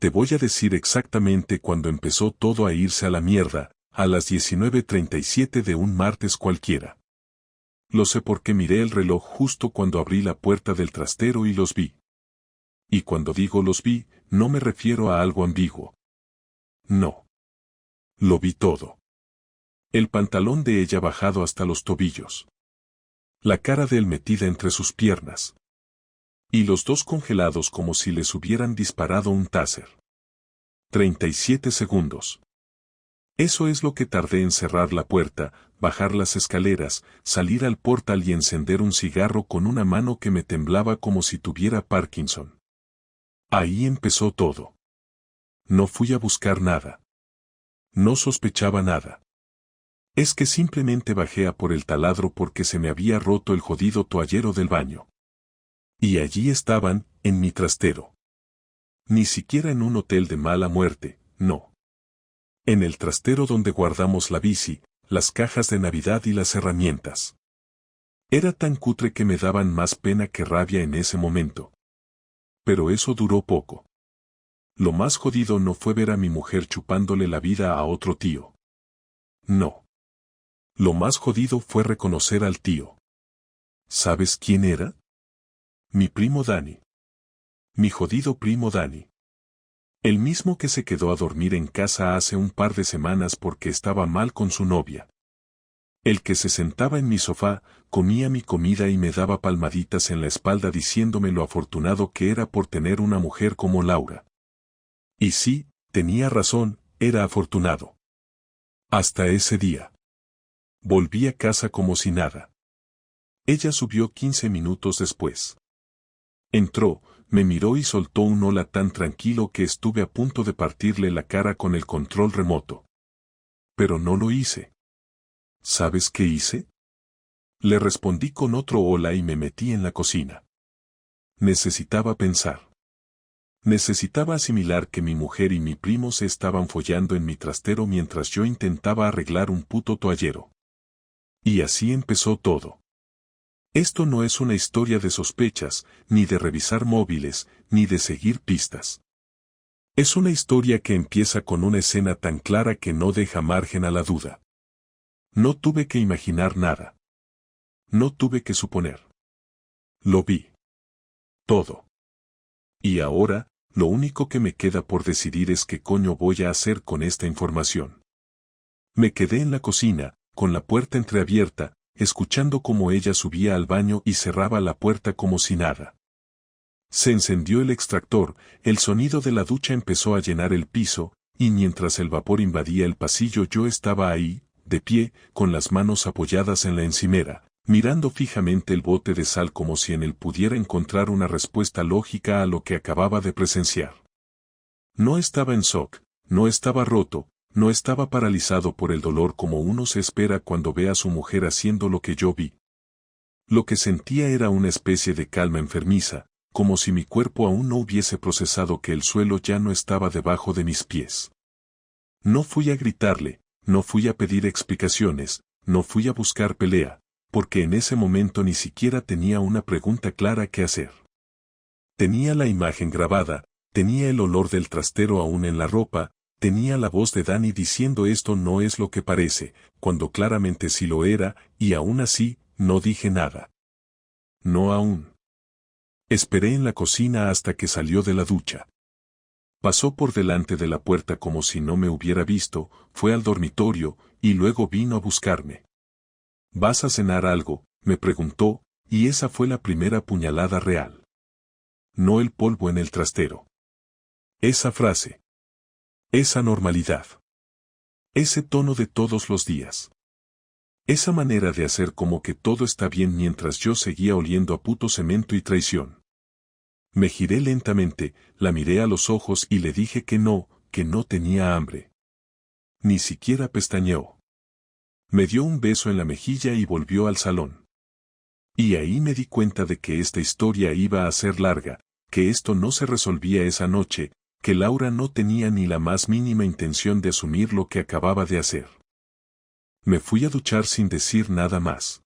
Te voy a decir exactamente cuándo empezó todo a irse a la mierda, a las 19:37 de un martes cualquiera. Lo sé porque miré el reloj justo cuando abrí la puerta del trastero y los vi. Y cuando digo los vi, no me refiero a algo ambiguo. No. Lo vi todo. El pantalón de ella bajado hasta los tobillos. La cara de él metida entre sus piernas. Y los dos congelados como si les hubieran disparado un taser. 37 segundos. Eso es lo que tardé en cerrar la puerta, bajar las escaleras, salir al portal y encender un cigarro con una mano que me temblaba como si tuviera Parkinson. Ahí empezó todo. No fui a buscar nada. No sospechaba nada. Es que simplemente bajé a por el taladro porque se me había roto el jodido toallero del baño. Y allí estaban, en mi trastero. Ni siquiera en un hotel de mala muerte, no. En el trastero donde guardamos la bici, las cajas de Navidad y las herramientas. Era tan cutre que me daban más pena que rabia en ese momento. Pero eso duró poco. Lo más jodido no fue ver a mi mujer chupándole la vida a otro tío. No. Lo más jodido fue reconocer al tío. ¿Sabes quién era? Mi primo Dani. Mi jodido primo Dani. El mismo que se quedó a dormir en casa hace un par de semanas porque estaba mal con su novia. El que se sentaba en mi sofá, comía mi comida y me daba palmaditas en la espalda diciéndome lo afortunado que era por tener una mujer como Laura. Y sí, tenía razón, era afortunado. Hasta ese día. Volví a casa como si nada. Ella subió 15 minutos después. Entró, me miró y soltó un hola tan tranquilo que estuve a punto de partirle la cara con el control remoto. Pero no lo hice. ¿Sabes qué hice? Le respondí con otro hola y me metí en la cocina. Necesitaba pensar. Necesitaba asimilar que mi mujer y mi primo se estaban follando en mi trastero mientras yo intentaba arreglar un puto toallero. Y así empezó todo. Esto no es una historia de sospechas, ni de revisar móviles, ni de seguir pistas. Es una historia que empieza con una escena tan clara que no deja margen a la duda. No tuve que imaginar nada. No tuve que suponer. Lo vi. Todo. Y ahora, lo único que me queda por decidir es qué coño voy a hacer con esta información. Me quedé en la cocina, con la puerta entreabierta, escuchando cómo ella subía al baño y cerraba la puerta como si nada. Se encendió el extractor, el sonido de la ducha empezó a llenar el piso, y mientras el vapor invadía el pasillo yo estaba ahí, de pie, con las manos apoyadas en la encimera, mirando fijamente el bote de sal como si en él pudiera encontrar una respuesta lógica a lo que acababa de presenciar. No estaba en shock, no estaba roto, no estaba paralizado por el dolor como uno se espera cuando ve a su mujer haciendo lo que yo vi. Lo que sentía era una especie de calma enfermiza, como si mi cuerpo aún no hubiese procesado que el suelo ya no estaba debajo de mis pies. No fui a gritarle, no fui a pedir explicaciones, no fui a buscar pelea, porque en ese momento ni siquiera tenía una pregunta clara que hacer. Tenía la imagen grabada, tenía el olor del trastero aún en la ropa, tenía la voz de Dani diciendo esto no es lo que parece, cuando claramente sí lo era, y aún así, no dije nada. No aún. Esperé en la cocina hasta que salió de la ducha. Pasó por delante de la puerta como si no me hubiera visto, fue al dormitorio, y luego vino a buscarme. ¿Vas a cenar algo?, me preguntó, y esa fue la primera puñalada real. No el polvo en el trastero. Esa frase. Esa normalidad. Ese tono de todos los días. Esa manera de hacer como que todo está bien mientras yo seguía oliendo a puto cemento y traición. Me giré lentamente, la miré a los ojos y le dije que no tenía hambre. Ni siquiera pestañeó. Me dio un beso en la mejilla y volvió al salón. Y ahí me di cuenta de que esta historia iba a ser larga, que esto no se resolvía esa noche, que Laura no tenía ni la más mínima intención de asumir lo que acababa de hacer. Me fui a duchar sin decir nada más.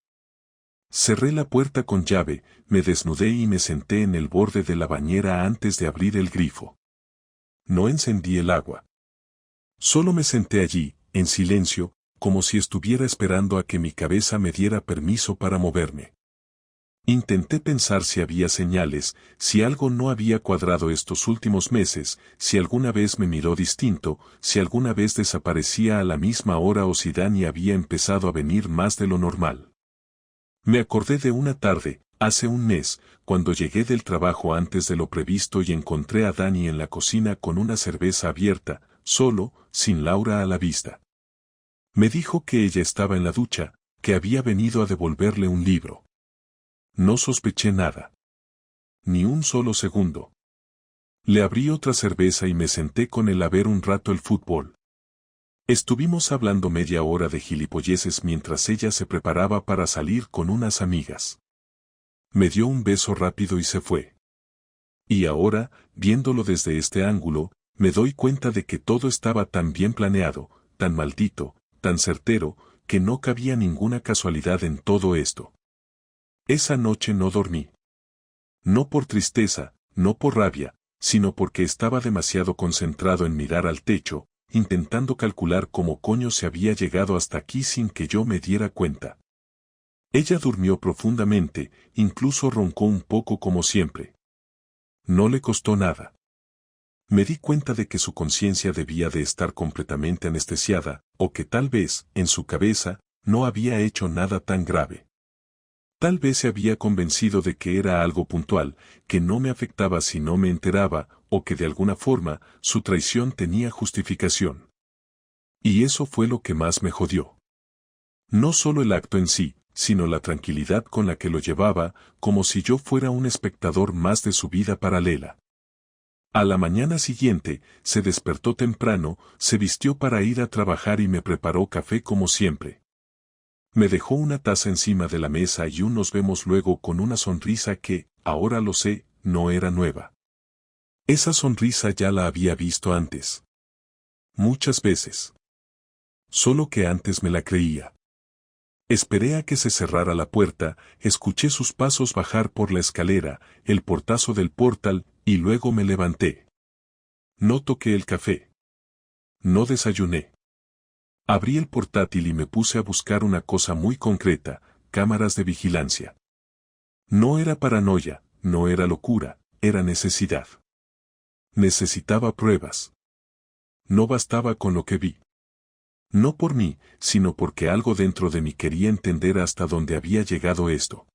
Cerré la puerta con llave, me desnudé y me senté en el borde de la bañera antes de abrir el grifo. No encendí el agua. Solo me senté allí, en silencio, como si estuviera esperando a que mi cabeza me diera permiso para moverme. Intenté pensar si había señales, si algo no había cuadrado estos últimos meses, si alguna vez me miró distinto, si alguna vez desaparecía a la misma hora o si Dani había empezado a venir más de lo normal. Me acordé de una tarde, hace un mes, cuando llegué del trabajo antes de lo previsto y encontré a Dani en la cocina con una cerveza abierta, solo, sin Laura a la vista. Me dijo que ella estaba en la ducha, que había venido a devolverle un libro. No sospeché nada. Ni un solo segundo. Le abrí otra cerveza y me senté con él a ver un rato el fútbol. Estuvimos hablando media hora de gilipolleces mientras ella se preparaba para salir con unas amigas. Me dio un beso rápido y se fue. Y ahora, viéndolo desde este ángulo, me doy cuenta de que todo estaba tan bien planeado, tan maldito, tan certero, que no cabía ninguna casualidad en todo esto. Esa noche no dormí. No por tristeza, no por rabia, sino porque estaba demasiado concentrado en mirar al techo, intentando calcular cómo coño se había llegado hasta aquí sin que yo me diera cuenta. Ella durmió profundamente, incluso roncó un poco como siempre. No le costó nada. Me di cuenta de que su conciencia debía de estar completamente anestesiada, o que tal vez, en su cabeza, no había hecho nada tan grave. Tal vez se había convencido de que era algo puntual, que no me afectaba si no me enteraba, o que de alguna forma, su traición tenía justificación. Y eso fue lo que más me jodió. No solo el acto en sí, sino la tranquilidad con la que lo llevaba, como si yo fuera un espectador más de su vida paralela. A la mañana siguiente, se despertó temprano, se vistió para ir a trabajar y me preparó café como siempre. Me dejó una taza encima de la mesa y un nos vemos luego con una sonrisa que, ahora lo sé, no era nueva. Esa sonrisa ya la había visto antes. Muchas veces. Solo que antes me la creía. Esperé a que se cerrara la puerta, escuché sus pasos bajar por la escalera, el portazo del portal, y luego me levanté. No toqué el café. No desayuné. Abrí el portátil y me puse a buscar una cosa muy concreta, cámaras de vigilancia. No era paranoia, no era locura, era necesidad. Necesitaba pruebas. No bastaba con lo que vi. No por mí, sino porque algo dentro de mí quería entender hasta dónde había llegado esto.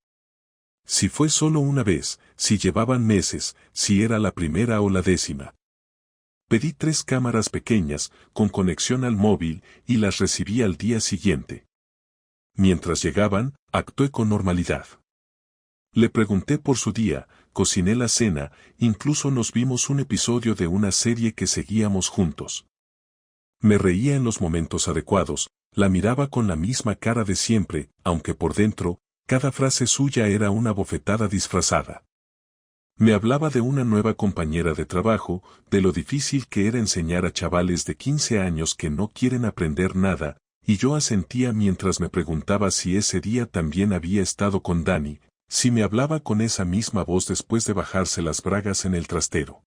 Si fue solo una vez, si llevaban meses, si era la primera o la 10ª. Pedí 3 cámaras pequeñas, con conexión al móvil, y las recibí al día siguiente. Mientras llegaban, actué con normalidad. Le pregunté por su día, cociné la cena, incluso nos vimos un episodio de una serie que seguíamos juntos. Me reía en los momentos adecuados, la miraba con la misma cara de siempre, aunque por dentro, cada frase suya era una bofetada disfrazada. Me hablaba de una nueva compañera de trabajo, de lo difícil que era enseñar a chavales de 15 años que no quieren aprender nada, y yo asentía mientras me preguntaba si ese día también había estado con Dani, si me hablaba con esa misma voz después de bajarse las bragas en el trastero.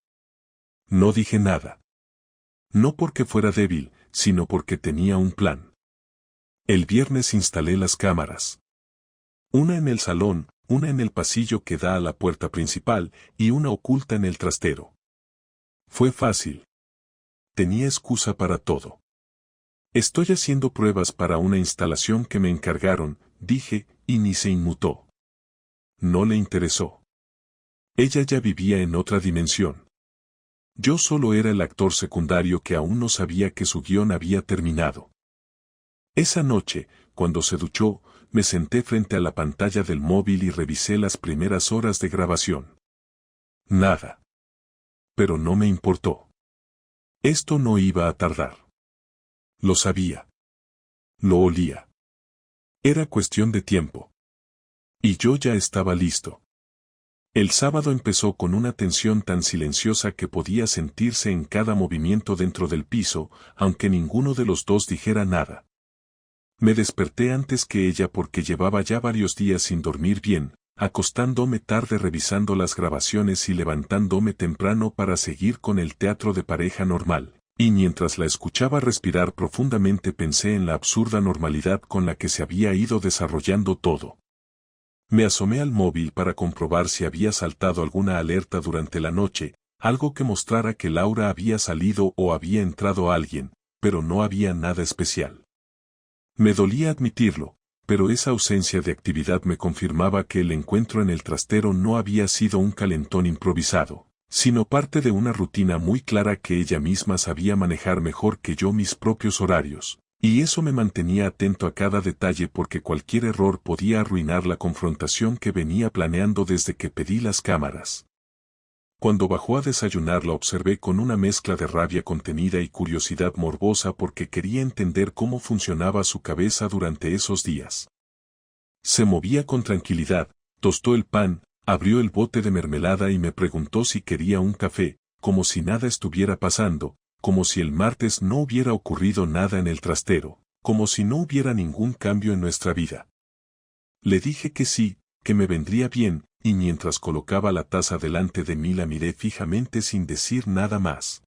No dije nada. No porque fuera débil, sino porque tenía un plan. El viernes instalé las cámaras. Una en el salón, una en el pasillo que da a la puerta principal y una oculta en el trastero. Fue fácil. Tenía excusa para todo. Estoy haciendo pruebas para una instalación que me encargaron, dije, y ni se inmutó. No le interesó. Ella ya vivía en otra dimensión. Yo solo era el actor secundario que aún no sabía que su guión había terminado. Esa noche, cuando se duchó, me senté frente a la pantalla del móvil y revisé las primeras horas de grabación. Nada. Pero no me importó. Esto no iba a tardar. Lo sabía. Lo olía. Era cuestión de tiempo. Y yo ya estaba listo. El sábado empezó con una tensión tan silenciosa que podía sentirse en cada movimiento dentro del piso, aunque ninguno de los dos dijera nada. Me desperté antes que ella porque llevaba ya varios días sin dormir bien, acostándome tarde revisando las grabaciones y levantándome temprano para seguir con el teatro de pareja normal. Y mientras la escuchaba respirar profundamente pensé en la absurda normalidad con la que se había ido desarrollando todo. Me asomé al móvil para comprobar si había saltado alguna alerta durante la noche, algo que mostrara que Laura había salido o había entrado alguien, pero no había nada especial. Me dolía admitirlo, pero esa ausencia de actividad me confirmaba que el encuentro en el trastero no había sido un calentón improvisado, sino parte de una rutina muy clara que ella misma sabía manejar mejor que yo mis propios horarios, y eso me mantenía atento a cada detalle porque cualquier error podía arruinar la confrontación que venía planeando desde que pedí las cámaras. Cuando bajó a desayunar la observé con una mezcla de rabia contenida y curiosidad morbosa porque quería entender cómo funcionaba su cabeza durante esos días. Se movía con tranquilidad, tostó el pan, abrió el bote de mermelada y me preguntó si quería un café, como si nada estuviera pasando, como si el martes no hubiera ocurrido nada en el trastero, como si no hubiera ningún cambio en nuestra vida. Le dije que sí, que me vendría bien, y mientras colocaba la taza delante de mí la miré fijamente sin decir nada más.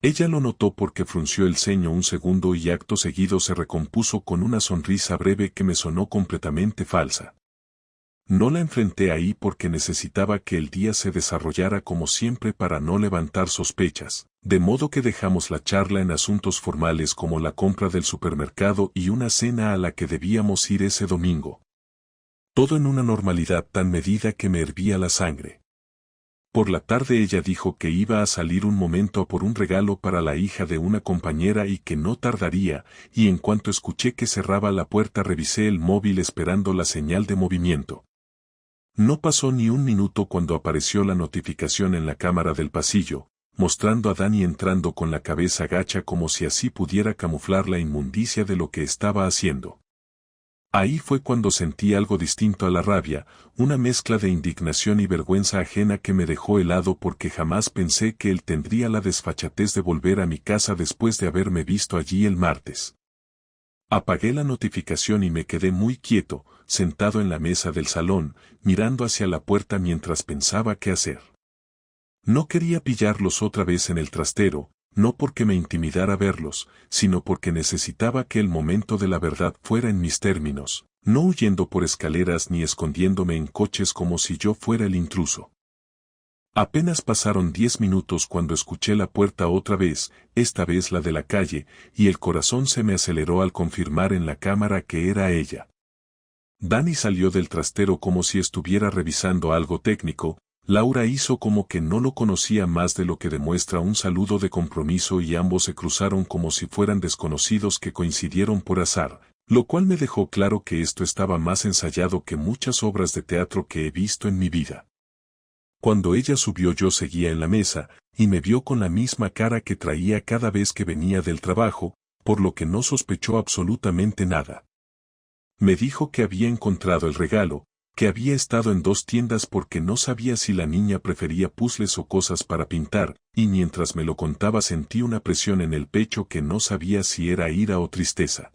Ella lo notó porque frunció el ceño un segundo y acto seguido se recompuso con una sonrisa breve que me sonó completamente falsa. No la enfrenté ahí porque necesitaba que el día se desarrollara como siempre para no levantar sospechas, de modo que dejamos la charla en asuntos formales como la compra del supermercado y una cena a la que debíamos ir ese domingo. Todo en una normalidad tan medida que me hervía la sangre. Por la tarde ella dijo que iba a salir un momento a por un regalo para la hija de una compañera y que no tardaría, y en cuanto escuché que cerraba la puerta revisé el móvil esperando la señal de movimiento. No pasó ni un minuto cuando apareció la notificación en la cámara del pasillo, mostrando a Dani entrando con la cabeza gacha como si así pudiera camuflar la inmundicia de lo que estaba haciendo. Ahí fue cuando sentí algo distinto a la rabia, una mezcla de indignación y vergüenza ajena que me dejó helado porque jamás pensé que él tendría la desfachatez de volver a mi casa después de haberme visto allí el martes. Apagué la notificación y me quedé muy quieto, sentado en la mesa del salón, mirando hacia la puerta mientras pensaba qué hacer. No quería pillarlos otra vez en el trastero, no porque me intimidara verlos, sino porque necesitaba que el momento de la verdad fuera en mis términos, no huyendo por escaleras ni escondiéndome en coches como si yo fuera el intruso. Apenas pasaron 10 minutos cuando escuché la puerta otra vez, esta vez la de la calle, y el corazón se me aceleró al confirmar en la cámara que era ella. Dani salió del trastero como si estuviera revisando algo técnico. Laura hizo como que no lo conocía más de lo que demuestra un saludo de compromiso y ambos se cruzaron como si fueran desconocidos que coincidieron por azar, lo cual me dejó claro que esto estaba más ensayado que muchas obras de teatro que he visto en mi vida. Cuando ella subió yo seguía en la mesa, y me vio con la misma cara que traía cada vez que venía del trabajo, por lo que no sospechó absolutamente nada. Me dijo que había encontrado el regalo, que había estado en 2 tiendas porque no sabía si la niña prefería puzzles o cosas para pintar, y mientras me lo contaba sentí una presión en el pecho que no sabía si era ira o tristeza.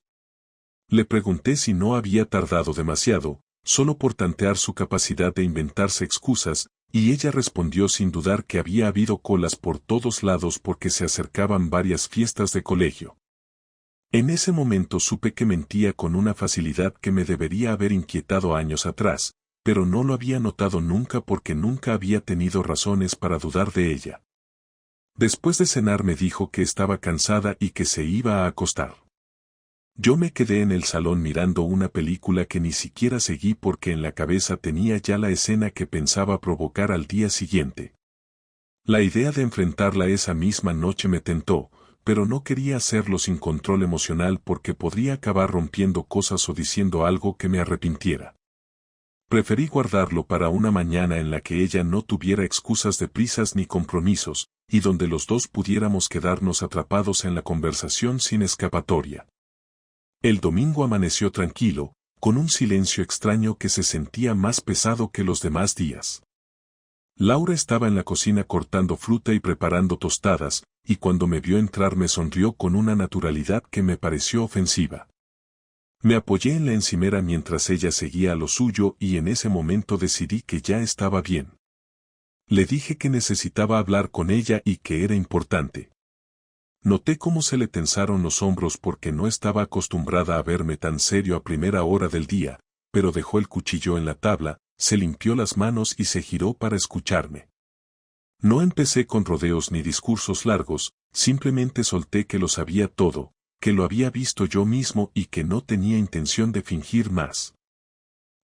Le pregunté si no había tardado demasiado, solo por tantear su capacidad de inventarse excusas, y ella respondió sin dudar que había habido colas por todos lados porque se acercaban varias fiestas de colegio. En ese momento supe que mentía con una facilidad que me debería haber inquietado años atrás, pero no lo había notado nunca porque nunca había tenido razones para dudar de ella. Después de cenar me dijo que estaba cansada y que se iba a acostar. Yo me quedé en el salón mirando una película que ni siquiera seguí porque en la cabeza tenía ya la escena que pensaba provocar al día siguiente. La idea de enfrentarla esa misma noche me tentó, pero no quería hacerlo sin control emocional porque podría acabar rompiendo cosas o diciendo algo que me arrepintiera. Preferí guardarlo para una mañana en la que ella no tuviera excusas de prisas ni compromisos, y donde los dos pudiéramos quedarnos atrapados en la conversación sin escapatoria. El domingo amaneció tranquilo, con un silencio extraño que se sentía más pesado que los demás días. Laura estaba en la cocina cortando fruta y preparando tostadas, y cuando me vio entrar me sonrió con una naturalidad que me pareció ofensiva. Me apoyé en la encimera mientras ella seguía a lo suyo y en ese momento decidí que ya estaba bien. Le dije que necesitaba hablar con ella y que era importante. Noté cómo se le tensaron los hombros porque no estaba acostumbrada a verme tan serio a primera hora del día, pero dejó el cuchillo en la tabla, se limpió las manos y se giró para escucharme. No empecé con rodeos ni discursos largos, simplemente solté que lo sabía todo, que lo había visto yo mismo y que no tenía intención de fingir más.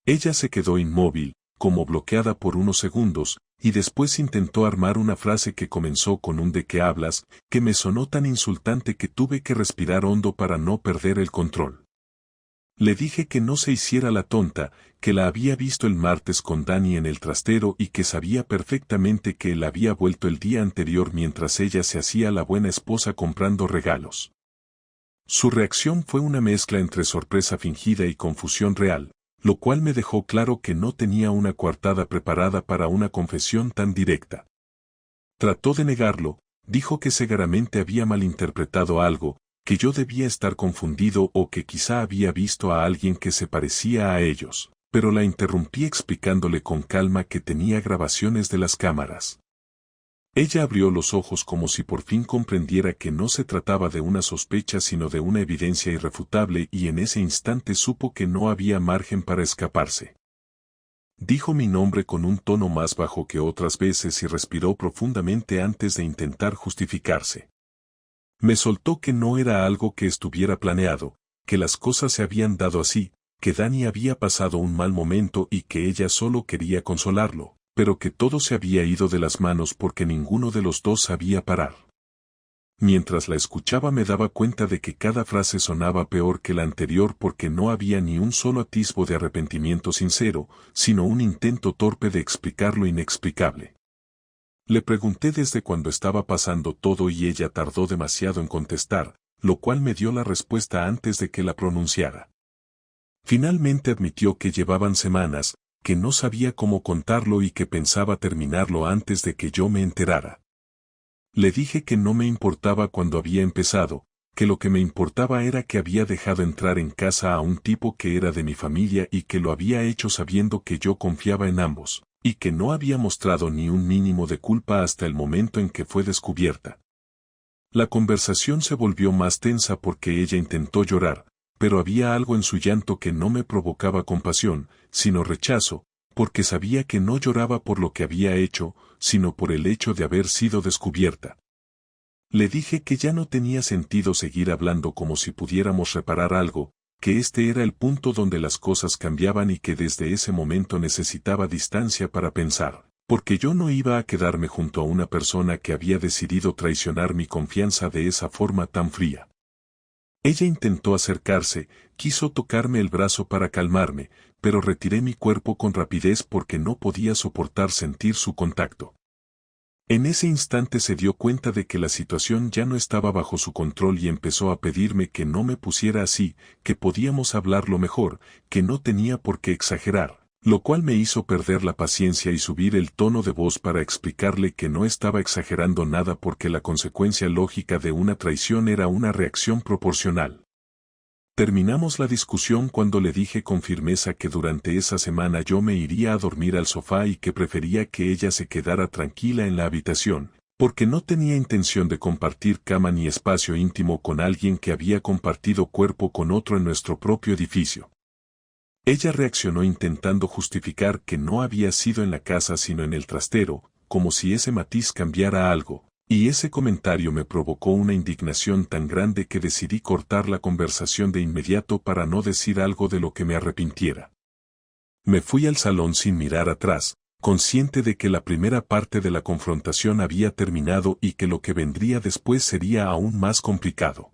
Ella se quedó inmóvil, como bloqueada por unos segundos, y después intentó armar una frase que comenzó con un ¿de qué hablas?, que me sonó tan insultante que tuve que respirar hondo para no perder el control. Le dije que no se hiciera la tonta, que la había visto el martes con Dani en el trastero y que sabía perfectamente que él había vuelto el día anterior mientras ella se hacía la buena esposa comprando regalos. Su reacción fue una mezcla entre sorpresa fingida y confusión real, lo cual me dejó claro que no tenía una coartada preparada para una confesión tan directa. Trató de negarlo, dijo que seguramente había malinterpretado algo, que yo debía estar confundido o que quizá había visto a alguien que se parecía a ellos, pero la interrumpí explicándole con calma que tenía grabaciones de las cámaras. Ella abrió los ojos como si por fin comprendiera que no se trataba de una sospecha sino de una evidencia irrefutable y en ese instante supo que no había margen para escaparse. Dijo mi nombre con un tono más bajo que otras veces y respiró profundamente antes de intentar justificarse. Me soltó que no era algo que estuviera planeado, que las cosas se habían dado así, que Dani había pasado un mal momento y que ella solo quería consolarlo, pero que todo se había ido de las manos porque ninguno de los dos sabía parar. Mientras la escuchaba me daba cuenta de que cada frase sonaba peor que la anterior porque no había ni un solo atisbo de arrepentimiento sincero, sino un intento torpe de explicar lo inexplicable. Le pregunté desde cuándo estaba pasando todo y ella tardó demasiado en contestar, lo cual me dio la respuesta antes de que la pronunciara. Finalmente admitió que llevaban semanas, que no sabía cómo contarlo y que pensaba terminarlo antes de que yo me enterara. Le dije que no me importaba cuando había empezado, que lo que me importaba era que había dejado entrar en casa a un tipo que era de mi familia y que lo había hecho sabiendo que yo confiaba en ambos, y que no había mostrado ni un mínimo de culpa hasta el momento en que fue descubierta. La conversación se volvió más tensa porque ella intentó llorar, pero había algo en su llanto que no me provocaba compasión, sino rechazo, porque sabía que no lloraba por lo que había hecho, sino por el hecho de haber sido descubierta. Le dije que ya no tenía sentido seguir hablando como si pudiéramos reparar algo, que este era el punto donde las cosas cambiaban y que desde ese momento necesitaba distancia para pensar, porque yo no iba a quedarme junto a una persona que había decidido traicionar mi confianza de esa forma tan fría. Ella intentó acercarse, quiso tocarme el brazo para calmarme, pero retiré mi cuerpo con rapidez porque no podía soportar sentir su contacto. En ese instante se dio cuenta de que la situación ya no estaba bajo su control y empezó a pedirme que no me pusiera así, que podíamos hablarlo mejor, que no tenía por qué exagerar, lo cual me hizo perder la paciencia y subir el tono de voz para explicarle que no estaba exagerando nada porque la consecuencia lógica de una traición era una reacción proporcional. Terminamos la discusión cuando le dije con firmeza que durante esa semana yo me iría a dormir al sofá y que prefería que ella se quedara tranquila en la habitación, porque no tenía intención de compartir cama ni espacio íntimo con alguien que había compartido cuerpo con otro en nuestro propio edificio. Ella reaccionó intentando justificar que no había sido en la casa sino en el trastero, como si ese matiz cambiara algo. Y ese comentario me provocó una indignación tan grande que decidí cortar la conversación de inmediato para no decir algo de lo que me arrepintiera. Me fui al salón sin mirar atrás, consciente de que la primera parte de la confrontación había terminado y que lo que vendría después sería aún más complicado.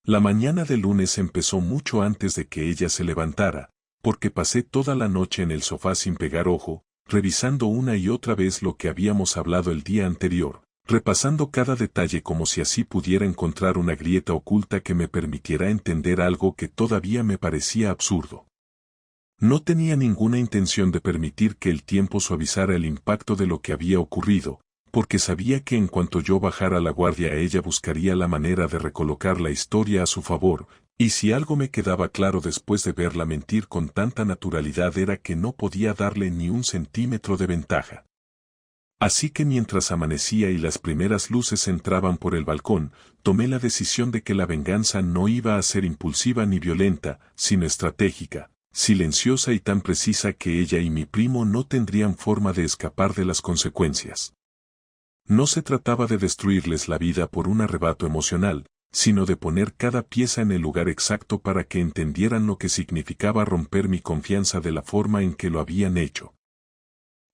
La mañana del lunes empezó mucho antes de que ella se levantara, porque pasé toda la noche en el sofá sin pegar ojo, revisando una y otra vez lo que habíamos hablado el día anterior, repasando cada detalle como si así pudiera encontrar una grieta oculta que me permitiera entender algo que todavía me parecía absurdo. No tenía ninguna intención de permitir que el tiempo suavizara el impacto de lo que había ocurrido, porque sabía que en cuanto yo bajara la guardia ella buscaría la manera de recolocar la historia a su favor, Y si algo me quedaba claro después de verla mentir con tanta naturalidad era que no podía darle ni un centímetro de ventaja. Así que mientras amanecía y las primeras luces entraban por el balcón, tomé la decisión de que la venganza no iba a ser impulsiva ni violenta, sino estratégica, silenciosa y tan precisa que ella y mi primo no tendrían forma de escapar de las consecuencias. No se trataba de destruirles la vida por un arrebato emocional, sino de poner cada pieza en el lugar exacto para que entendieran lo que significaba romper mi confianza de la forma en que lo habían hecho.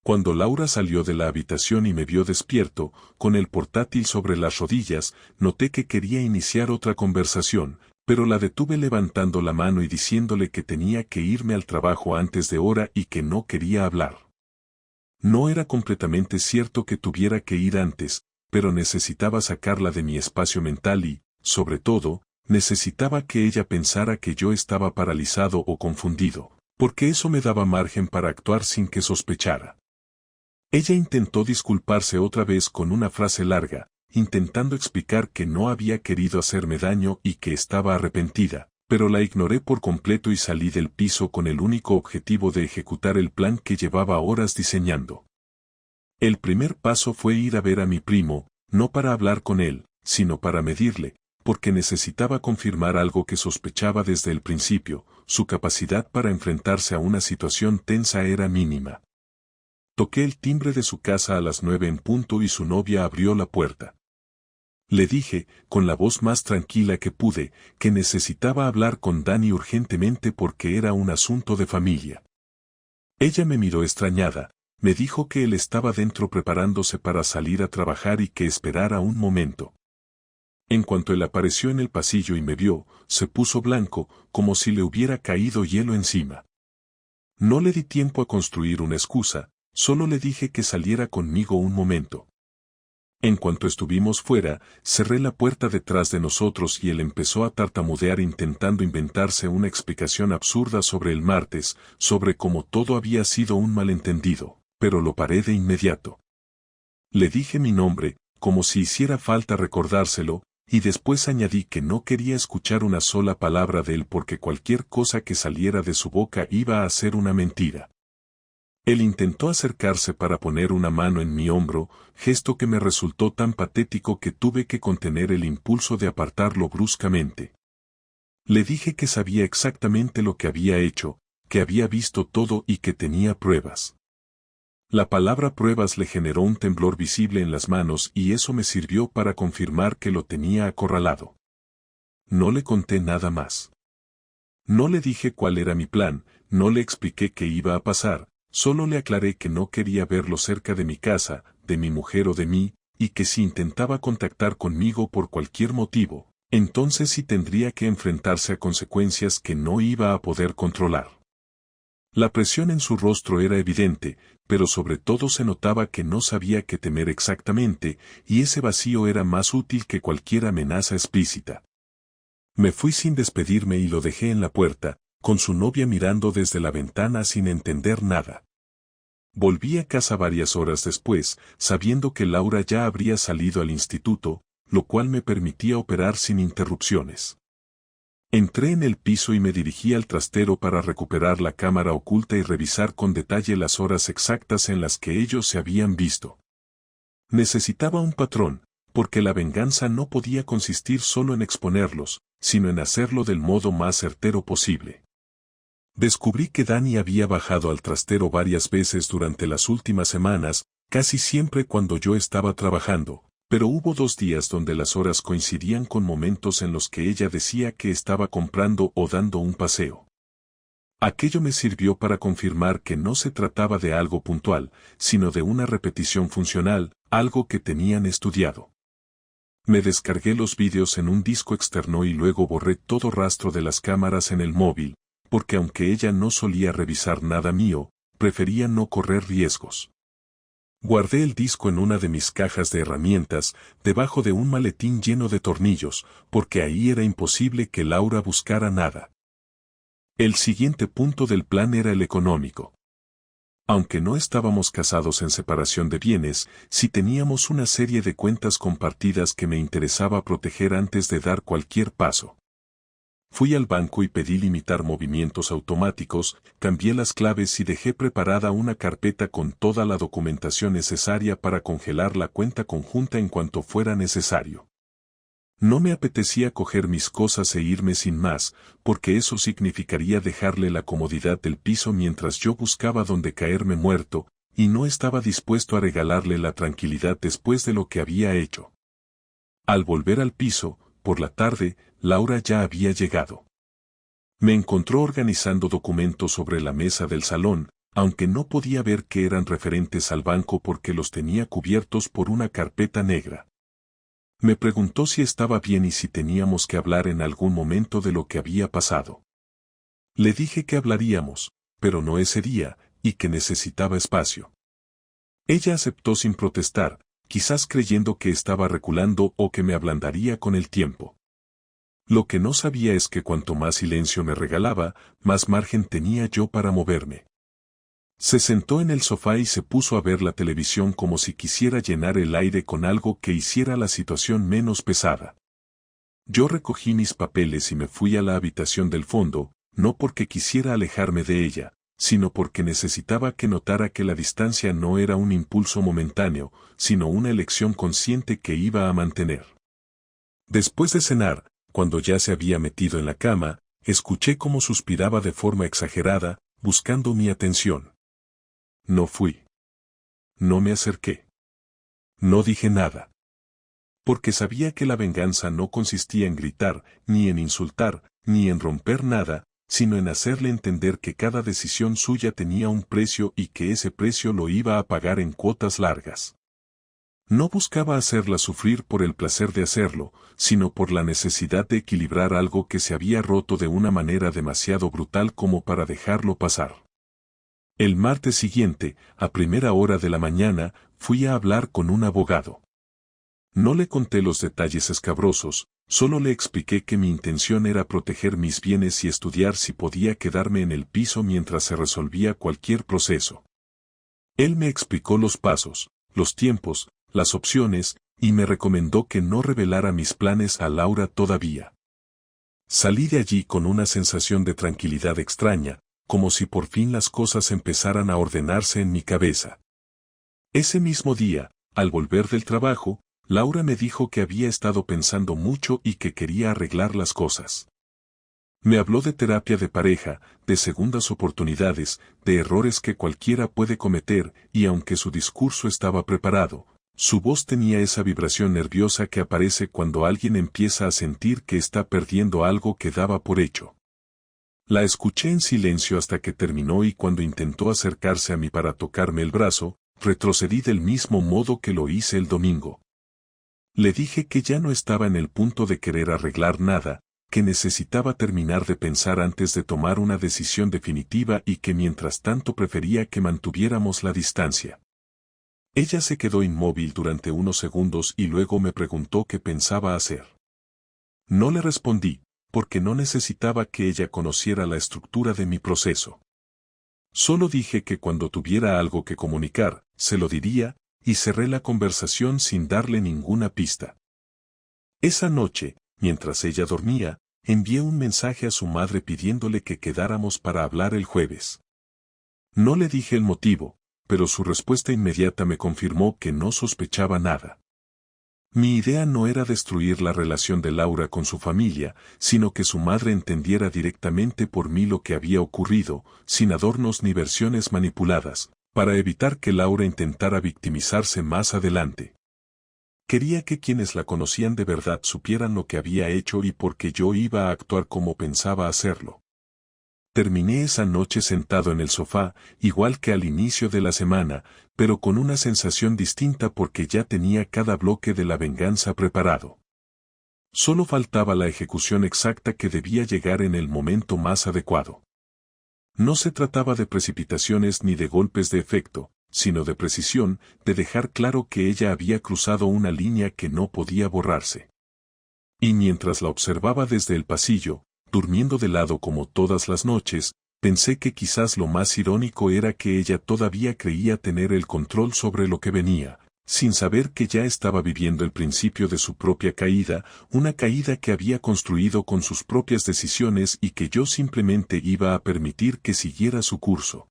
Cuando Laura salió de la habitación y me vio despierto, con el portátil sobre las rodillas, noté que quería iniciar otra conversación, pero la detuve levantando la mano y diciéndole que tenía que irme al trabajo antes de hora y que no quería hablar. No era completamente cierto que tuviera que ir antes, pero necesitaba sacarla de mi espacio mental y, sobre todo, necesitaba que ella pensara que yo estaba paralizado o confundido, porque eso me daba margen para actuar sin que sospechara. Ella intentó disculparse otra vez con una frase larga, intentando explicar que no había querido hacerme daño y que estaba arrepentida, pero la ignoré por completo y salí del piso con el único objetivo de ejecutar el plan que llevaba horas diseñando. El primer paso fue ir a ver a mi primo, no para hablar con él, sino para medirle, porque necesitaba confirmar algo que sospechaba desde el principio: su capacidad para enfrentarse a una situación tensa era mínima. Toqué el timbre de su casa a las 9 en punto y su novia abrió la puerta. Le dije, con la voz más tranquila que pude, que necesitaba hablar con Dani urgentemente porque era un asunto de familia. Ella me miró extrañada, me dijo que él estaba dentro preparándose para salir a trabajar y que esperara un momento. En cuanto él apareció en el pasillo y me vio, se puso blanco, como si le hubiera caído hielo encima. No le di tiempo a construir una excusa, solo le dije que saliera conmigo un momento. En cuanto estuvimos fuera, cerré la puerta detrás de nosotros y él empezó a tartamudear intentando inventarse una explicación absurda sobre el martes, sobre cómo todo había sido un malentendido, pero lo paré de inmediato. Le dije mi nombre, como si hiciera falta recordárselo, y después añadí que no quería escuchar una sola palabra de él porque cualquier cosa que saliera de su boca iba a ser una mentira. Él intentó acercarse para poner una mano en mi hombro, gesto que me resultó tan patético que tuve que contener el impulso de apartarlo bruscamente. Le dije que sabía exactamente lo que había hecho, que había visto todo y que tenía pruebas. La palabra pruebas le generó un temblor visible en las manos y eso me sirvió para confirmar que lo tenía acorralado. No le conté nada más. No le dije cuál era mi plan, no le expliqué qué iba a pasar. Solo le aclaré que no quería verlo cerca de mi casa, de mi mujer o de mí, y que si intentaba contactar conmigo por cualquier motivo, entonces sí tendría que enfrentarse a consecuencias que no iba a poder controlar. La presión en su rostro era evidente, pero sobre todo se notaba que no sabía qué temer exactamente, y ese vacío era más útil que cualquier amenaza explícita. Me fui sin despedirme y lo dejé en la puerta, con su novia mirando desde la ventana sin entender nada. Volví a casa varias horas después, sabiendo que Laura ya habría salido al instituto, lo cual me permitía operar sin interrupciones. Entré en el piso y me dirigí al trastero para recuperar la cámara oculta y revisar con detalle las horas exactas en las que ellos se habían visto. Necesitaba un patrón, porque la venganza no podía consistir solo en exponerlos, sino en hacerlo del modo más certero posible. Descubrí que Dani había bajado al trastero varias veces durante las últimas semanas, casi siempre cuando yo estaba trabajando, pero hubo 2 días donde las horas coincidían con momentos en los que ella decía que estaba comprando o dando un paseo. Aquello me sirvió para confirmar que no se trataba de algo puntual, sino de una repetición funcional, algo que tenían estudiado. Me descargué los vídeos en un disco externo y luego borré todo rastro de las cámaras en el móvil, porque aunque ella no solía revisar nada mío, prefería no correr riesgos. Guardé el disco en una de mis cajas de herramientas, debajo de un maletín lleno de tornillos, porque ahí era imposible que Laura buscara nada. El siguiente punto del plan era el económico. Aunque no estábamos casados en separación de bienes, sí teníamos una serie de cuentas compartidas que me interesaba proteger antes de dar cualquier paso. Fui al banco y pedí limitar movimientos automáticos, cambié las claves y dejé preparada una carpeta con toda la documentación necesaria para congelar la cuenta conjunta en cuanto fuera necesario. No me apetecía coger mis cosas e irme sin más, porque eso significaría dejarle la comodidad del piso mientras yo buscaba dónde caerme muerto, y no estaba dispuesto a regalarle la tranquilidad después de lo que había hecho. Al volver al piso, por la tarde, Laura ya había llegado. Me encontró organizando documentos sobre la mesa del salón, aunque no podía ver que eran referentes al banco porque los tenía cubiertos por una carpeta negra. Me preguntó si estaba bien y si teníamos que hablar en algún momento de lo que había pasado. Le dije que hablaríamos, pero no ese día, y que necesitaba espacio. Ella aceptó sin protestar, quizás creyendo que estaba reculando o que me ablandaría con el tiempo. Lo que no sabía es que cuanto más silencio me regalaba, más margen tenía yo para moverme. Se sentó en el sofá y se puso a ver la televisión como si quisiera llenar el aire con algo que hiciera la situación menos pesada. Yo recogí mis papeles y me fui a la habitación del fondo, no porque quisiera alejarme de ella, sino porque necesitaba que notara que la distancia no era un impulso momentáneo, sino una elección consciente que iba a mantener. Después de cenar, cuando ya se había metido en la cama, escuché cómo suspiraba de forma exagerada, buscando mi atención. No fui. No me acerqué. No dije nada. Porque sabía que la venganza no consistía en gritar, ni en insultar, ni en romper nada, sino en hacerle entender que cada decisión suya tenía un precio y que ese precio lo iba a pagar en cuotas largas. No buscaba hacerla sufrir por el placer de hacerlo, sino por la necesidad de equilibrar algo que se había roto de una manera demasiado brutal como para dejarlo pasar. El martes siguiente, a primera hora de la mañana, fui a hablar con un abogado. No le conté los detalles escabrosos, solo le expliqué que mi intención era proteger mis bienes y estudiar si podía quedarme en el piso mientras se resolvía cualquier proceso. Él me explicó los pasos, los tiempos, las opciones, y me recomendó que no revelara mis planes a Laura todavía. Salí de allí con una sensación de tranquilidad extraña, como si por fin las cosas empezaran a ordenarse en mi cabeza. Ese mismo día, al volver del trabajo, Laura me dijo que había estado pensando mucho y que quería arreglar las cosas. Me habló de terapia de pareja, de segundas oportunidades, de errores que cualquiera puede cometer, y aunque su discurso estaba preparado, su voz tenía esa vibración nerviosa que aparece cuando alguien empieza a sentir que está perdiendo algo que daba por hecho. La escuché en silencio hasta que terminó y cuando intentó acercarse a mí para tocarme el brazo, retrocedí del mismo modo que lo hice el domingo. Le dije que ya no estaba en el punto de querer arreglar nada, que necesitaba terminar de pensar antes de tomar una decisión definitiva y que mientras tanto prefería que mantuviéramos la distancia. Ella se quedó inmóvil durante unos segundos y luego me preguntó qué pensaba hacer. No le respondí, porque no necesitaba que ella conociera la estructura de mi proceso. Solo dije que cuando tuviera algo que comunicar, se lo diría, y cerré la conversación sin darle ninguna pista. Esa noche, mientras ella dormía, envié un mensaje a su madre pidiéndole que quedáramos para hablar el jueves. No le dije el motivo, pero su respuesta inmediata me confirmó que no sospechaba nada. Mi idea no era destruir la relación de Laura con su familia, sino que su madre entendiera directamente por mí lo que había ocurrido, sin adornos ni versiones manipuladas, para evitar que Laura intentara victimizarse más adelante. Quería que quienes la conocían de verdad supieran lo que había hecho y por qué yo iba a actuar como pensaba hacerlo. Terminé esa noche sentado en el sofá, igual que al inicio de la semana, pero con una sensación distinta porque ya tenía cada bloque de la venganza preparado. Solo faltaba la ejecución exacta que debía llegar en el momento más adecuado. No se trataba de precipitaciones ni de golpes de efecto, sino de precisión, de dejar claro que ella había cruzado una línea que no podía borrarse. Y mientras la observaba desde el pasillo, durmiendo de lado como todas las noches, pensé que quizás lo más irónico era que ella todavía creía tener el control sobre lo que venía, sin saber que ya estaba viviendo el principio de su propia caída, una caída que había construido con sus propias decisiones y que yo simplemente iba a permitir que siguiera su curso.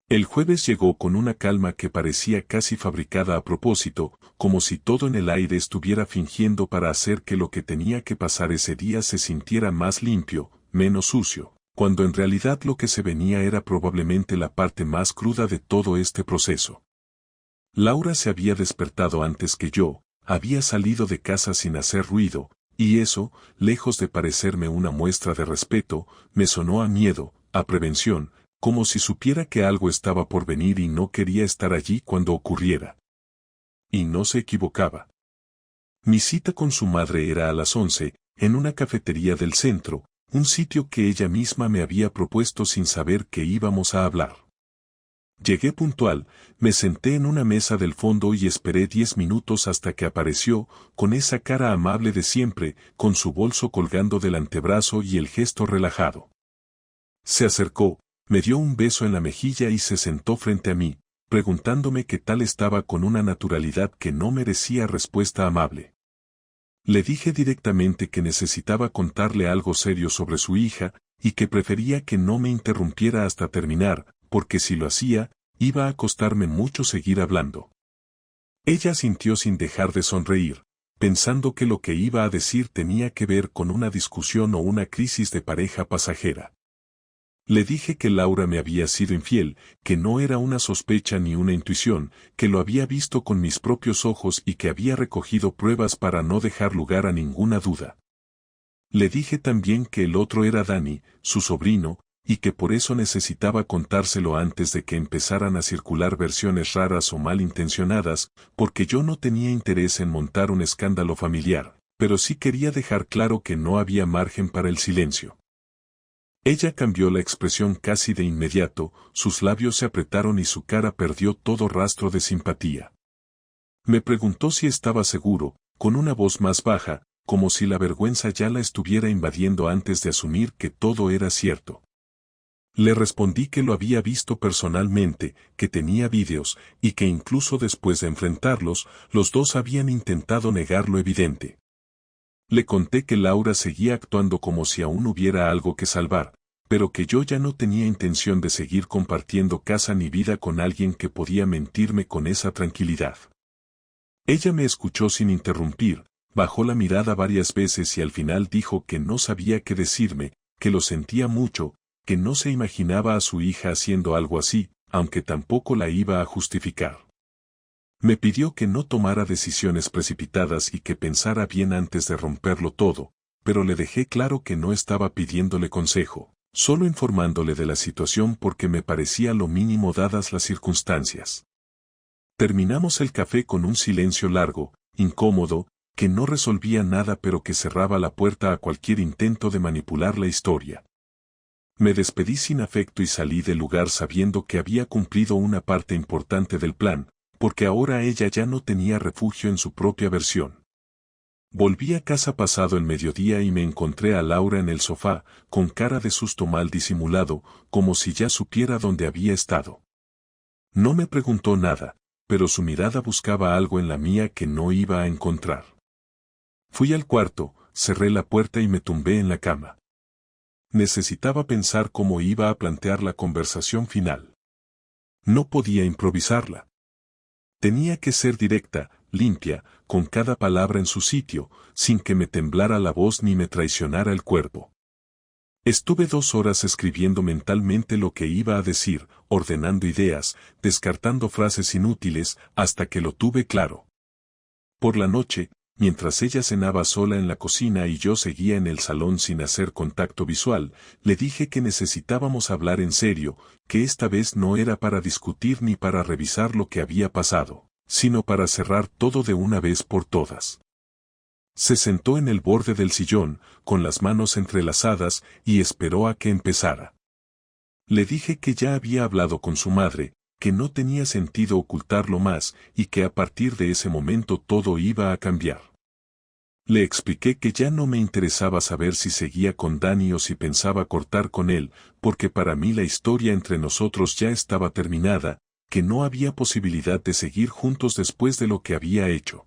El jueves llegó con una calma que parecía casi fabricada a propósito, como si todo en el aire estuviera fingiendo para hacer que lo que tenía que pasar ese día se sintiera más limpio, menos sucio, cuando en realidad lo que se venía era probablemente la parte más cruda de todo este proceso. Laura se había despertado antes que yo, había salido de casa sin hacer ruido, y eso, lejos de parecerme una muestra de respeto, me sonó a miedo, a prevención, como si supiera que algo estaba por venir y no quería estar allí cuando ocurriera. Y no se equivocaba. Mi cita con su madre era a las 11, en una cafetería del centro, un sitio que ella misma me había propuesto sin saber que íbamos a hablar. Llegué puntual, me senté en una mesa del fondo y esperé 10 minutos hasta que apareció, con esa cara amable de siempre, con su bolso colgando del antebrazo y el gesto relajado. Se acercó, me dio un beso en la mejilla y se sentó frente a mí, preguntándome qué tal estaba con una naturalidad que no merecía respuesta amable. Le dije directamente que necesitaba contarle algo serio sobre su hija, y que prefería que no me interrumpiera hasta terminar, porque si lo hacía, iba a costarme mucho seguir hablando. Ella sintió sin dejar de sonreír, pensando que lo que iba a decir tenía que ver con una discusión o una crisis de pareja pasajera. Le dije que Laura me había sido infiel, que no era una sospecha ni una intuición, que lo había visto con mis propios ojos y que había recogido pruebas para no dejar lugar a ninguna duda. Le dije también que el otro era Dani, su sobrino, y que por eso necesitaba contárselo antes de que empezaran a circular versiones raras o malintencionadas, porque yo no tenía interés en montar un escándalo familiar, pero sí quería dejar claro que no había margen para el silencio. Ella cambió la expresión casi de inmediato, sus labios se apretaron y su cara perdió todo rastro de simpatía. Me preguntó si estaba seguro, con una voz más baja, como si la vergüenza ya la estuviera invadiendo antes de asumir que todo era cierto. Le respondí que lo había visto personalmente, que tenía vídeos, y que incluso después de enfrentarlos, los dos habían intentado negar lo evidente. Le conté que Laura seguía actuando como si aún hubiera algo que salvar, pero que yo ya no tenía intención de seguir compartiendo casa ni vida con alguien que podía mentirme con esa tranquilidad. Ella me escuchó sin interrumpir, bajó la mirada varias veces y al final dijo que no sabía qué decirme, que lo sentía mucho, que no se imaginaba a su hija haciendo algo así, aunque tampoco la iba a justificar. Me pidió que no tomara decisiones precipitadas y que pensara bien antes de romperlo todo, pero le dejé claro que no estaba pidiéndole consejo, solo informándole de la situación porque me parecía lo mínimo dadas las circunstancias. Terminamos el café con un silencio largo, incómodo, que no resolvía nada pero que cerraba la puerta a cualquier intento de manipular la historia. Me despedí sin afecto y salí del lugar sabiendo que había cumplido una parte importante del plan, porque ahora ella ya no tenía refugio en su propia versión. Volví a casa pasado el mediodía y me encontré a Laura en el sofá, con cara de susto mal disimulado, como si ya supiera dónde había estado. No me preguntó nada, pero su mirada buscaba algo en la mía que no iba a encontrar. Fui al cuarto, cerré la puerta y me tumbé en la cama. Necesitaba pensar cómo iba a plantear la conversación final. No podía improvisarla. Tenía que ser directa, limpia, con cada palabra en su sitio, sin que me temblara la voz ni me traicionara el cuerpo. Estuve 2 horas escribiendo mentalmente lo que iba a decir, ordenando ideas, descartando frases inútiles, hasta que lo tuve claro. Por la noche, mientras ella cenaba sola en la cocina y yo seguía en el salón sin hacer contacto visual, le dije que necesitábamos hablar en serio, que esta vez no era para discutir ni para revisar lo que había pasado, sino para cerrar todo de una vez por todas. Se sentó en el borde del sillón, con las manos entrelazadas, y esperó a que empezara. Le dije que ya había hablado con su madre, que no tenía sentido ocultarlo más, y que a partir de ese momento todo iba a cambiar. Le expliqué que ya no me interesaba saber si seguía con Dani o si pensaba cortar con él, porque para mí la historia entre nosotros ya estaba terminada, que no había posibilidad de seguir juntos después de lo que había hecho.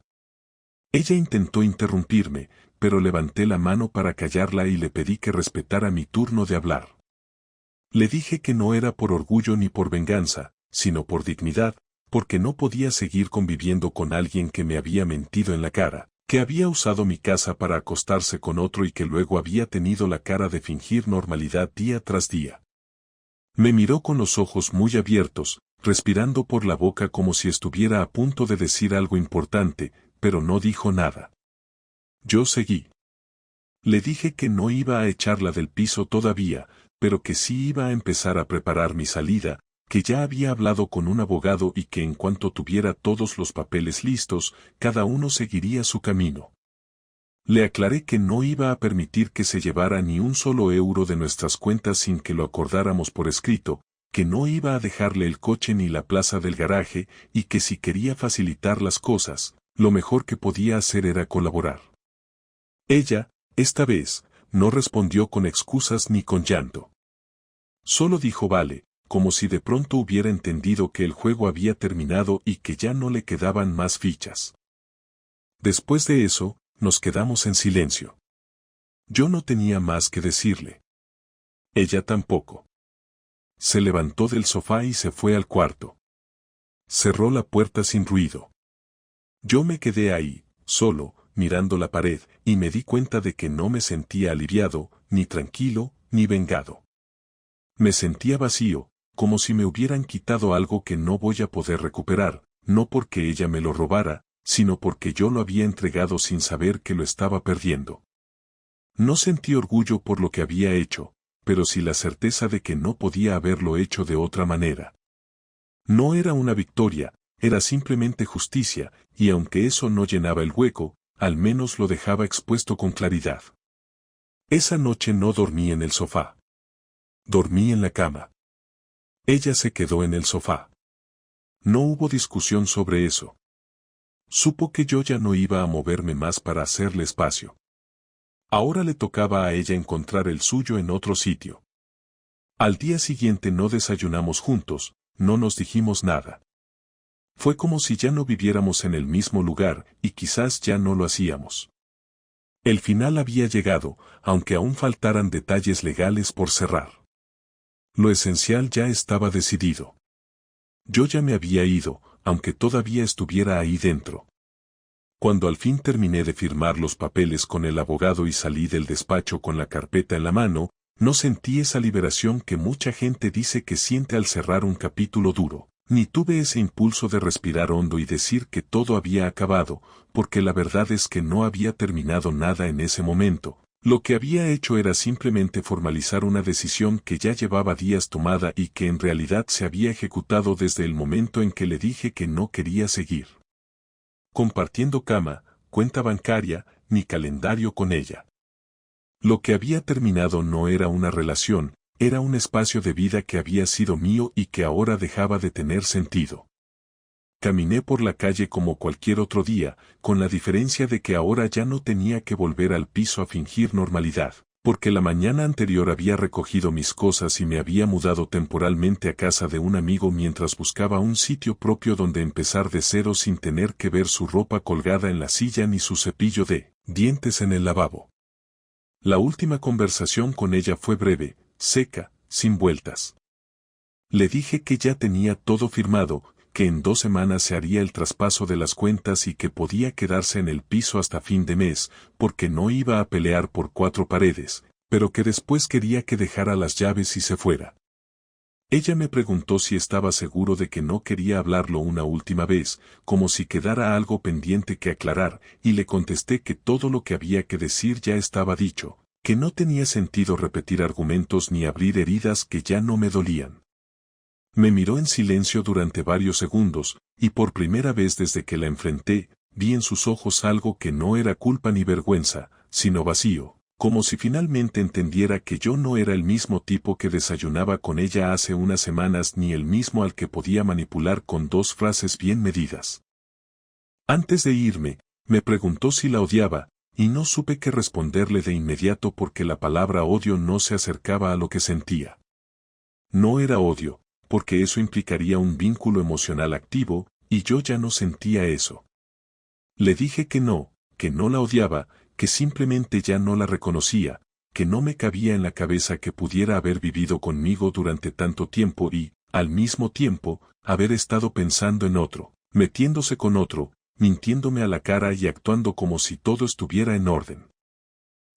Ella intentó interrumpirme, pero levanté la mano para callarla y le pedí que respetara mi turno de hablar. Le dije que no era por orgullo ni por venganza, sino por dignidad, porque no podía seguir conviviendo con alguien que me había mentido en la cara, que había usado mi casa para acostarse con otro y que luego había tenido la cara de fingir normalidad día tras día. Me miró con los ojos muy abiertos, respirando por la boca como si estuviera a punto de decir algo importante, pero no dijo nada. Yo seguí. Le dije que no iba a echarla del piso todavía, pero que sí iba a empezar a preparar mi salida, que ya había hablado con un abogado y que en cuanto tuviera todos los papeles listos, cada uno seguiría su camino. Le aclaré que no iba a permitir que se llevara ni un solo euro de nuestras cuentas sin que lo acordáramos por escrito, que no iba a dejarle el coche ni la plaza del garaje y que si quería facilitar las cosas, lo mejor que podía hacer era colaborar. Ella, esta vez, no respondió con excusas ni con llanto. Solo dijo vale, como si de pronto hubiera entendido que el juego había terminado y que ya no le quedaban más fichas. Después de eso, nos quedamos en silencio. Yo no tenía más que decirle. Ella tampoco. Se levantó del sofá y se fue al cuarto. Cerró la puerta sin ruido. Yo me quedé ahí, solo, mirando la pared, y me di cuenta de que no me sentía aliviado, ni tranquilo, ni vengado. Me sentía vacío, como si me hubieran quitado algo que no voy a poder recuperar, no porque ella me lo robara, sino porque yo lo había entregado sin saber que lo estaba perdiendo. No sentí orgullo por lo que había hecho, pero sí la certeza de que no podía haberlo hecho de otra manera. No era una victoria, era simplemente justicia, y aunque eso no llenaba el hueco, al menos lo dejaba expuesto con claridad. Esa noche no dormí en el sofá. Dormí en la cama. Ella se quedó en el sofá. No hubo discusión sobre eso. Supo que yo ya no iba a moverme más para hacerle espacio. Ahora le tocaba a ella encontrar el suyo en otro sitio. Al día siguiente no desayunamos juntos, no nos dijimos nada. Fue como si ya no viviéramos en el mismo lugar, y quizás ya no lo hacíamos. El final había llegado, aunque aún faltaran detalles legales por cerrar. Lo esencial ya estaba decidido. Yo ya me había ido, aunque todavía estuviera ahí dentro. Cuando al fin terminé de firmar los papeles con el abogado y salí del despacho con la carpeta en la mano, no sentí esa liberación que mucha gente dice que siente al cerrar un capítulo duro. Ni tuve ese impulso de respirar hondo y decir que todo había acabado, porque la verdad es que no había terminado nada en ese momento. Lo que había hecho era simplemente formalizar una decisión que ya llevaba días tomada y que en realidad se había ejecutado desde el momento en que le dije que no quería seguir compartiendo cama, cuenta bancaria, ni calendario con ella. Lo que había terminado no era una relación, era un espacio de vida que había sido mío y que ahora dejaba de tener sentido. Caminé por la calle como cualquier otro día, con la diferencia de que ahora ya no tenía que volver al piso a fingir normalidad, porque la mañana anterior había recogido mis cosas y me había mudado temporalmente a casa de un amigo mientras buscaba un sitio propio donde empezar de cero sin tener que ver su ropa colgada en la silla ni su cepillo de dientes en el lavabo. La última conversación con ella fue breve, seca, sin vueltas. Le dije que ya tenía todo firmado, que en 2 semanas se haría el traspaso de las cuentas y que podía quedarse en el piso hasta fin de mes, porque no iba a pelear por 4 paredes, pero que después quería que dejara las llaves y se fuera. Ella me preguntó si estaba seguro de que no quería hablarlo una última vez, como si quedara algo pendiente que aclarar, y le contesté que todo lo que había que decir ya estaba dicho, que no tenía sentido repetir argumentos ni abrir heridas que ya no me dolían. Me miró en silencio durante varios segundos, y por primera vez desde que la enfrenté, vi en sus ojos algo que no era culpa ni vergüenza, sino vacío, como si finalmente entendiera que yo no era el mismo tipo que desayunaba con ella hace unas semanas ni el mismo al que podía manipular con 2 frases bien medidas. Antes de irme, me preguntó si la odiaba, y no supe qué responderle de inmediato porque la palabra odio no se acercaba a lo que sentía. No era odio, porque eso implicaría un vínculo emocional activo, y yo ya no sentía eso. Le dije que no la odiaba, que simplemente ya no la reconocía, que no me cabía en la cabeza que pudiera haber vivido conmigo durante tanto tiempo y, al mismo tiempo, haber estado pensando en otro, metiéndose con otro, mintiéndome a la cara y actuando como si todo estuviera en orden.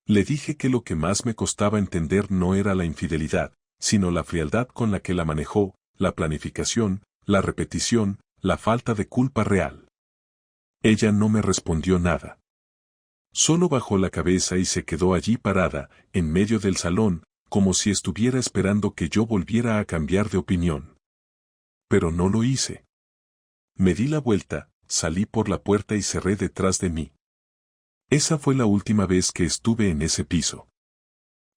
Le dije que lo que más me costaba entender no era la infidelidad, sino la frialdad con la que la manejó, la planificación, la repetición, la falta de culpa real. Ella no me respondió nada. Solo bajó la cabeza y se quedó allí parada, en medio del salón, como si estuviera esperando que yo volviera a cambiar de opinión. Pero no lo hice. Me di la vuelta, salí por la puerta y cerré detrás de mí. Esa fue la última vez que estuve en ese piso.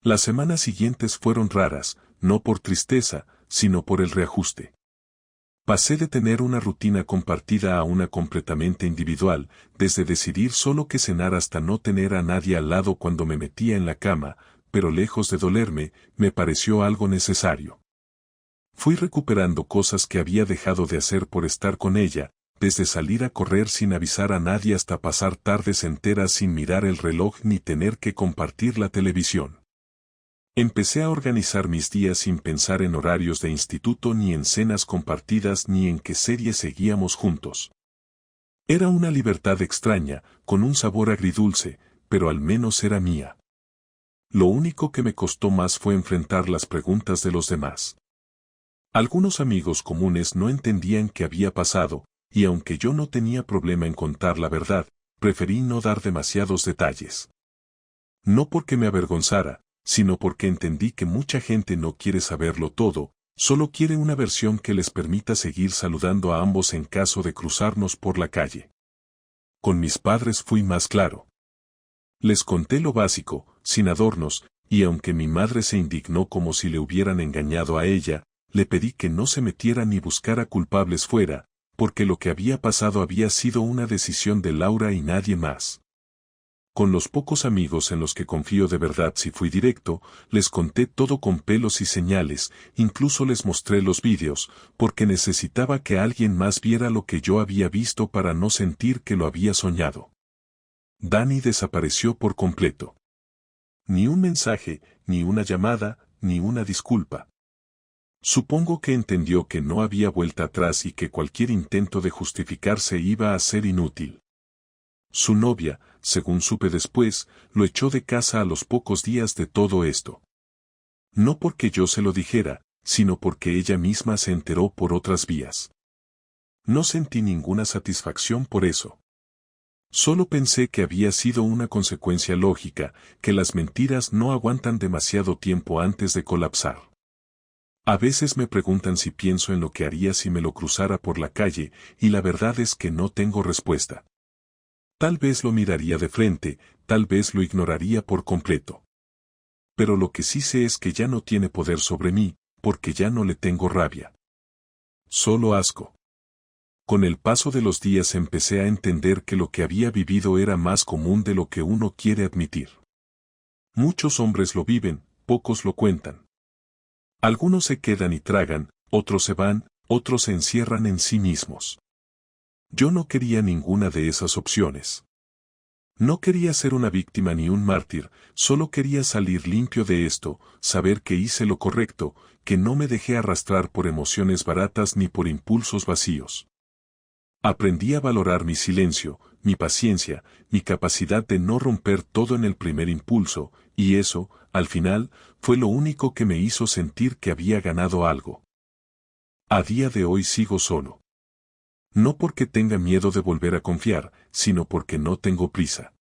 Las semanas siguientes fueron raras, no por tristeza, sino por el reajuste. Pasé de tener una rutina compartida a una completamente individual, desde decidir solo qué cenar hasta no tener a nadie al lado cuando me metía en la cama, pero lejos de dolerme, me pareció algo necesario. Fui recuperando cosas que había dejado de hacer por estar con ella, desde salir a correr sin avisar a nadie hasta pasar tardes enteras sin mirar el reloj ni tener que compartir la televisión. Empecé a organizar mis días sin pensar en horarios de instituto ni en cenas compartidas ni en qué serie seguíamos juntos. Era una libertad extraña, con un sabor agridulce, pero al menos era mía. Lo único que me costó más fue enfrentar las preguntas de los demás. Algunos amigos comunes no entendían qué había pasado, y aunque yo no tenía problema en contar la verdad, preferí no dar demasiados detalles. No porque me avergonzara, sino porque entendí que mucha gente no quiere saberlo todo, solo quiere una versión que les permita seguir saludando a ambos en caso de cruzarnos por la calle. Con mis padres fui más claro. Les conté lo básico, sin adornos, y aunque mi madre se indignó como si le hubieran engañado a ella, le pedí que no se metiera ni buscara culpables fuera, porque lo que había pasado había sido una decisión de Laura y nadie más. Con los pocos amigos en los que confío de verdad si fui directo, les conté todo con pelos y señales, incluso les mostré los vídeos, porque necesitaba que alguien más viera lo que yo había visto para no sentir que lo había soñado. Dani desapareció por completo. Ni un mensaje, ni una llamada, ni una disculpa. Supongo que entendió que no había vuelta atrás y que cualquier intento de justificarse iba a ser inútil. Su novia, según supe después, lo echó de casa a los pocos días de todo esto. No porque yo se lo dijera, sino porque ella misma se enteró por otras vías. No sentí ninguna satisfacción por eso. Solo pensé que había sido una consecuencia lógica, que las mentiras no aguantan demasiado tiempo antes de colapsar. A veces me preguntan si pienso en lo que haría si me lo cruzara por la calle, y la verdad es que no tengo respuesta. Tal vez lo miraría de frente, tal vez lo ignoraría por completo. Pero lo que sí sé es que ya no tiene poder sobre mí, porque ya no le tengo rabia. Solo asco. Con el paso de los días empecé a entender que lo que había vivido era más común de lo que uno quiere admitir. Muchos hombres lo viven, pocos lo cuentan. Algunos se quedan y tragan, otros se van, otros se encierran en sí mismos. Yo no quería ninguna de esas opciones. No quería ser una víctima ni un mártir, solo quería salir limpio de esto, saber que hice lo correcto, que no me dejé arrastrar por emociones baratas ni por impulsos vacíos. Aprendí a valorar mi silencio, mi paciencia, mi capacidad de no romper todo en el primer impulso, y eso, al final, fue lo único que me hizo sentir que había ganado algo. A día de hoy sigo solo. No porque tenga miedo de volver a confiar, sino porque no tengo prisa.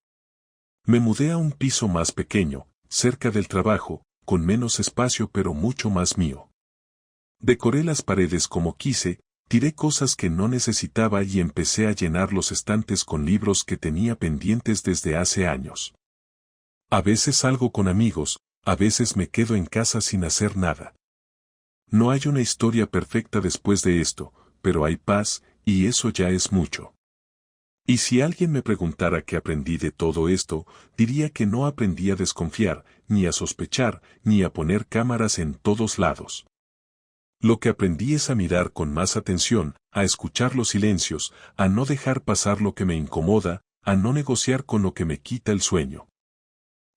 Me mudé a un piso más pequeño, cerca del trabajo, con menos espacio pero mucho más mío. Decoré las paredes como quise, tiré cosas que no necesitaba y empecé a llenar los estantes con libros que tenía pendientes desde hace años. A veces salgo con amigos, a veces me quedo en casa sin hacer nada. No hay una historia perfecta después de esto, pero hay paz, y eso ya es mucho. Y si alguien me preguntara qué aprendí de todo esto, diría que no aprendí a desconfiar, ni a sospechar, ni a poner cámaras en todos lados. Lo que aprendí es a mirar con más atención, a escuchar los silencios, a no dejar pasar lo que me incomoda, a no negociar con lo que me quita el sueño.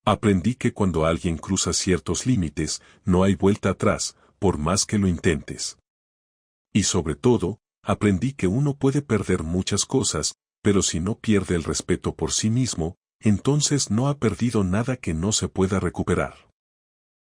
Aprendí que cuando alguien cruza ciertos límites, no hay vuelta atrás, por más que lo intentes. Y sobre todo, aprendí que uno puede perder muchas cosas, pero si no pierde el respeto por sí mismo, entonces no ha perdido nada que no se pueda recuperar.